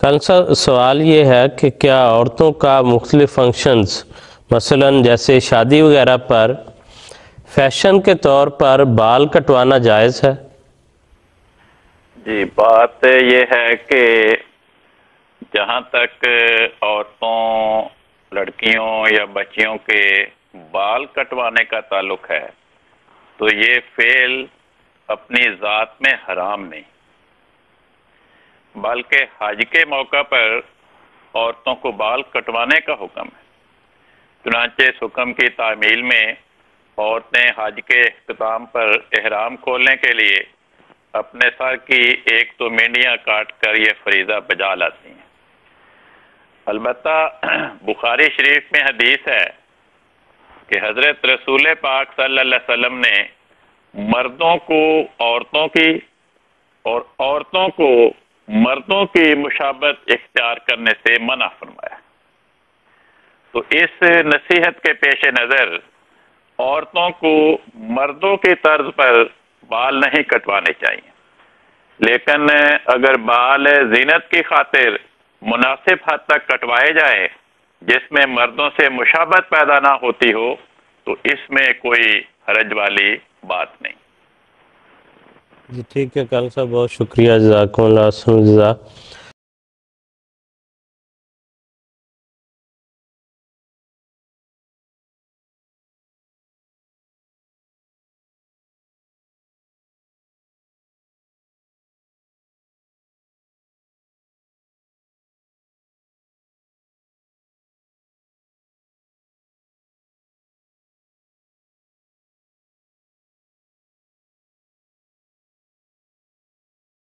کل سوال یہ ہے کہ کیا عورتوں کا مختلف فنکشنز مثلاً جیسے شادی وغیرہ پر فیشن کے طور پر بال کٹوانا جائز ہے؟ جی، بات یہ ہے کہ جہاں تک عورتوں، لڑکیوں یا بچیوں کے بال کٹوانے کا تعلق ہے تو یہ فعل اپنی ذات میں حرام نہیں، بلکہ حج کے موقع پر عورتوں کو بال کٹوانے کا حکم ہے۔ چنانچہ اس حکم کی تعمیل میں عورتیں حج کے اختتام پر احرام کھولنے کے لیے اپنے سر کی ایک تو مینڈیاں کاٹ کر یہ فریضہ بجا لاتی ہیں۔ البتہ بخاری شریف میں حدیث ہے کہ حضرت رسول پاک صلی اللہ علیہ وسلم نے مردوں کو عورتوں کی اور عورتوں کو مردوں کی مشابہت اختیار کرنے سے منع فرمایا۔ تو اس نصیحت کے پیش نظر عورتوں کو مردوں کی طرز پر بال نہیں کٹوانے چاہیے، لیکن اگر بال زینت کی خاطر مناسب حد تک کٹوائے جائیں جس میں مردوں سے مشابہت پیدا نہ ہوتی ہو تو اس میں کوئی حرج والی بات نہیں۔ جی ٹھیک ہے کل صاحب، بہت شکریہ، جزاکم اللہ خیر۔